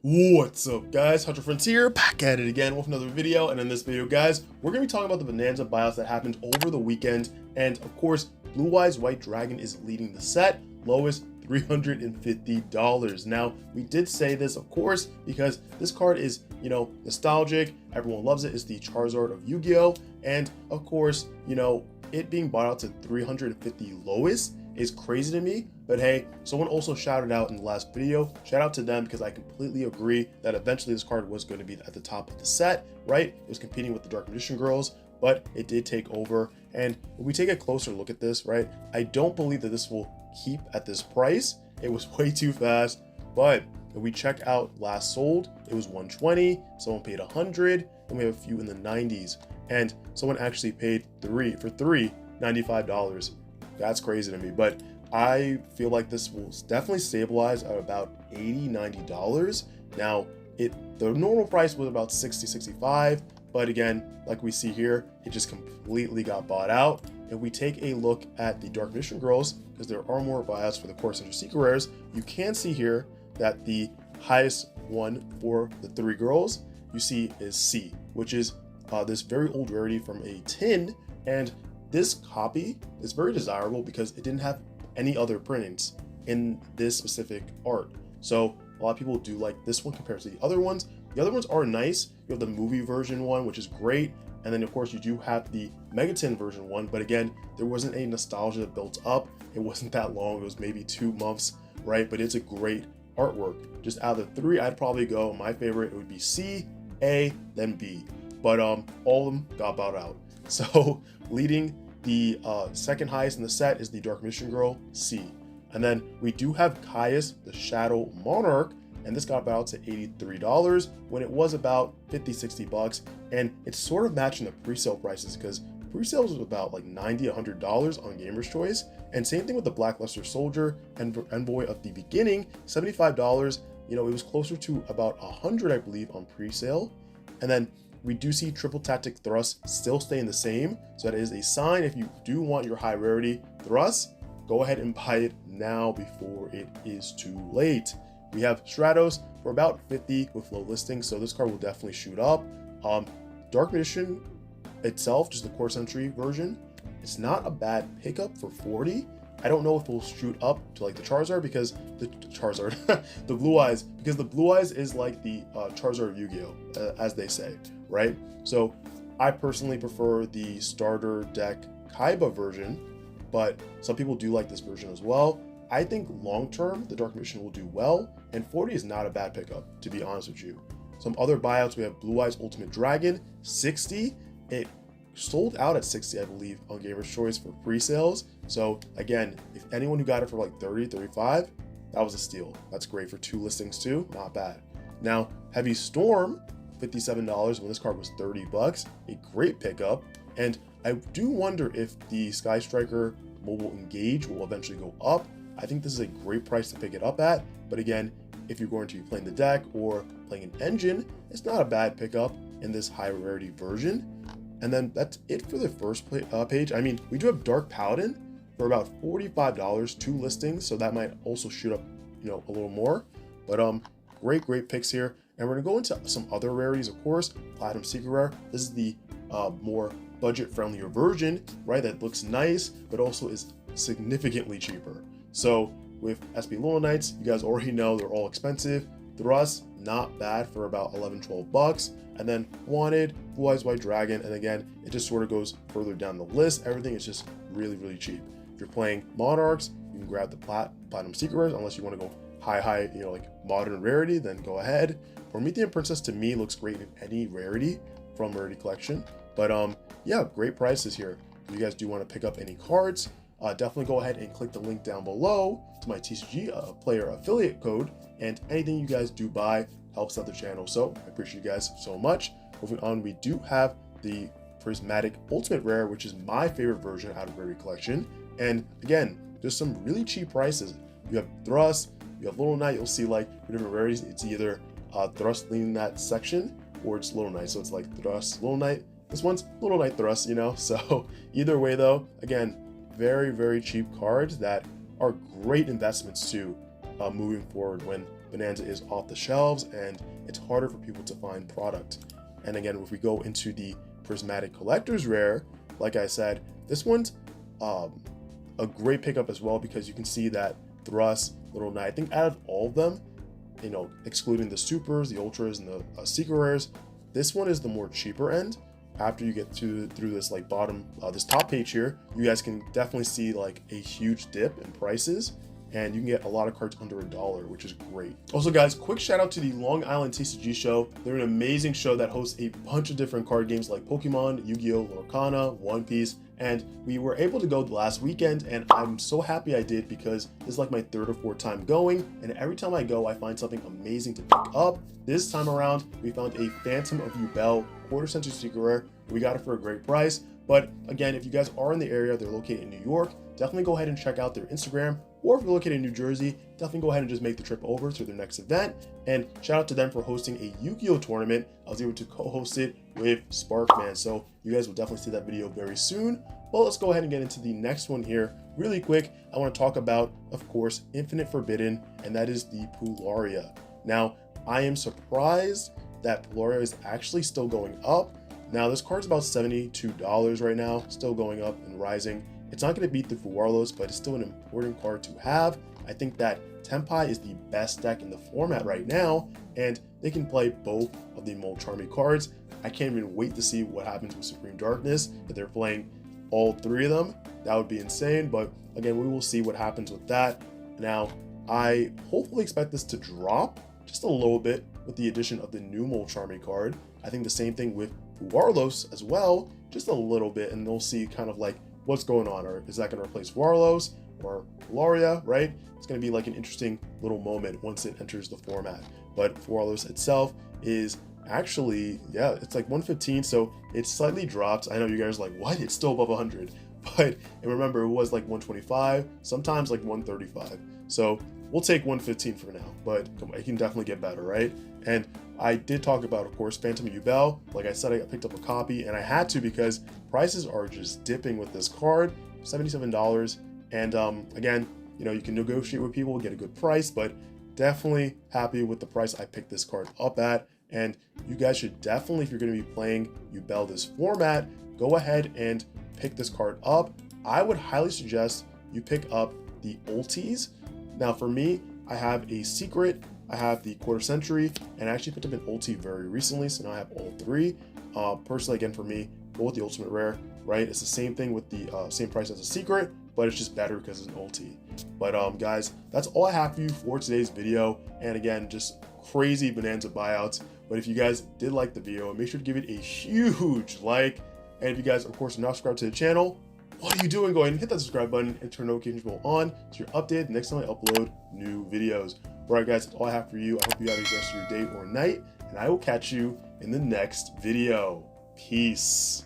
What's up, guys? Hunter Friends here, back at it again with another video. And in this video, guys, we're going to be talking about the Bonanza buyouts that happened over the weekend. And of course, Blue Eyes White Dragon is leading the set, lowest $350. Now, we did say this, of course, because this card is, nostalgic. Everyone loves it. It's the Charizard of Yu-Gi-Oh! And of course, it being bought out to 350 lowest is crazy to me. But hey, someone also shouted out in the last video, shout out to them, because I completely agree that eventually this card was going to be at the top of the set, right? It was competing with the Dark Magician girls, but it did take over. And if we take a closer look at this, right, I don't believe that this will keep at this price. It was way too fast. But if we check out last sold, it was 120, someone paid 100, and we have a few in the 90s. And someone actually paid $95. That's crazy to me. But I feel like this will definitely stabilize at about $80-90. Now, the normal price was about $60-65, but again, like we see here, it just completely got bought out. If we take a look at the Dark Magician girls, because there are more buyouts for the Core Center Secret Rares, you can see here that the highest one for the three girls you see is C, which is this very old rarity from a tin. And this copy is very desirable because it didn't have any other printings in this specific art. So a lot of people do like this one compared to the other ones. The other ones are nice. You have the movie version one, which is great. And then of course you do have the Megatin version one, but again, there wasn't a nostalgia built up. It wasn't that long. It was maybe 2 months, right? But it's a great artwork. Just out of the three, I'd probably go, my favorite, it would be C, A, then B. But all of them got bought out. So leading the second highest in the set is the Dark Magician Girl, C. And then we do have Caius, the Shadow Monarch, and this got bought out to $83 when it was about 50-60 bucks. And it's sort of matching the pre-sale prices, because pre-sales was about like $90-100 on Gamer's Choice. And same thing with the Blackluster Soldier and Envoy of the Beginning, $75. It was closer to about 100, I believe, on pre-sale. And then we do see Triple Tactic Thrust still staying the same. So that is a sign, if you do want your high rarity Thrust, go ahead and buy it now before it is too late. We have Stratos for about 50 with low listings, so this card will definitely shoot up. Dark Magician itself, just the Core Century version, it's not a bad pickup for 40. I don't know if it will shoot up to like the Charizard, because the the Blue Eyes, because the Blue Eyes is like the Charizard of Yu-Gi-Oh, as they say, right? So I personally prefer the starter deck Kaiba version, but some people do like this version as well. I think long term, the Dark Magician will do well, and 40 is not a bad pickup, to be honest with you. Some other buyouts, we have Blue Eyes Ultimate Dragon, 60. It sold out at 60, I believe, on Gamer's Choice for pre-sales. So again, if anyone who got it for like 30-35, that was a steal. That's great for 2 listings too, not bad. Now, Heavy Storm, $57 when this card was 30 bucks, a great pickup. And I do wonder if the Sky Striker Mobile Engage will eventually go up. I think this is a great price to pick it up at, but again, if you're going to be playing the deck or playing an engine, it's not a bad pickup in this high rarity version. And then that's it for the first page. I mean, we do have Dark Paladin for about $45, 2 listings, so that might also shoot up, a little more. But great picks here. And we're gonna go into some other rarities, of course. Platinum Secret Rare. This is the more budget-friendlier version, right? That looks nice, but also is significantly cheaper. So with SB Lunar Knights, you guys already know they're all expensive. Thrust, not bad for about 11-12 bucks. And then Wanted, Blue Eyes White Dragon, and again, it just sort of goes further down the list. Everything is just really cheap. If you're playing Monarchs, you can grab the Platinum Secret Rares, unless you want to go high, like modern rarity, then go ahead. Promethean Princess to me looks great in any rarity from Rarity Collection. But yeah, great prices here. If you guys do want to pick up any cards, definitely go ahead and click the link down below to my TCGPlayer affiliate code, and anything you guys do buy helps out the channel. So I appreciate you guys so much. Moving on, we do have the Prismatic Ultimate Rare, which is my favorite version out of Rarity Collection. And again, there's some really cheap prices. You have Thrust, you have Little Knight. You'll see like for different rarities, it's either Thrust leading that section or it's Little Knight. So it's like Thrust, Little Knight. This one's Little Knight Thrust, So either way though, again, very cheap cards that are great investments too, moving forward when Bonanza is off the shelves and it's harder for people to find product. And again, if we go into the prismatic collector's rare, like I said, this one's a great pickup as well, because you can see that Thrust, Little Knight, I think out of all of them, you know, excluding the supers, the ultras, and the secret rares, this one is the more cheaper end. After you get through this like bottom, this top page here, you guys can definitely see like a huge dip in prices, and you can get a lot of cards under $1, which is great. Also guys, quick shout out to the Long Island TCG show. They're an amazing show that hosts a bunch of different card games like Pokemon, Yu-Gi-Oh, Lorcana, One Piece, and we were able to go last weekend, and I'm so happy I did, because this is like my 3rd or 4th time going, and every time I go I find something amazing to pick up. This time around we found a Phantom of Yubel quarter-century secret rare. We got it for a great price. But again, if you guys are in the area, they're located in New York, definitely go ahead and check out their Instagram. Or if you're located in New Jersey, definitely go ahead and just make the trip over to their next event. And shout out to them for hosting a Yu-Gi-Oh tournament. I was able to co-host it with Sparkman, so you guys will definitely see that video very soon. Well, let's go ahead and get into the next one here really quick. I want to talk about, of course, Infinite Forbidden, and that is the Pularia. Now, I am surprised that Pularia is actually still going up. Now, this card's about $72 right now, still going up and rising. It's not going to beat the Fuwarlos, but it's still an important card to have. I think that Tenpai is the best deck in the format right now, and they can play both of the Molcharmy cards. I can't even wait to see what happens with Supreme Darkness, if they're playing all 3 of them. That would be insane, but again, we will see what happens with that. Now, I hopefully expect this to drop just a little bit with the addition of the new Molcharmy card. I think the same thing with Fuwarlos as well, just a little bit, and we'll see kind of like what's going on, or is that going to replace Warlos or Pularia, right? It's going to be like an interesting little moment once it enters the format. But Warlos itself is actually, yeah, it's like 115, so it slightly drops. I know you guys are like, what? It's still above 100. But, and remember, it was like 125, sometimes like 135. So we'll take 115 for now, but come on, it can definitely get better, right? And I did talk about, of course, Phantom Yubel. Like I said, I picked up a copy, and I had to because prices are just dipping with this card, $77. And again, you know, you can negotiate with people, get a good price, but definitely happy with the price I picked this card up at. And you guys should definitely, if you're going to be playing Yubel this format, go ahead and pick this card up. I would highly suggest you pick up the ultis. Now for me, I have a secret, I have the quarter century, and I actually picked up an ulti very recently, so now I have all 3. Personally, again, for me, go with the ultimate rare, right? It's the same thing with the same price as a secret, but it's just better because it's an ulti. But guys, that's all I have for you for today's video. And again, just crazy Bonanza buyouts. But if you guys did like the video, make sure to give it a huge like. And if you guys, of course, are not subscribed to the channel, what are you doing? Go ahead and hit that subscribe button and turn notifications bell on so you're updated next time I upload new videos. All right, guys, that's all I have for you. I hope you have a rest of your day or night, and I will catch you in the next video. Peace.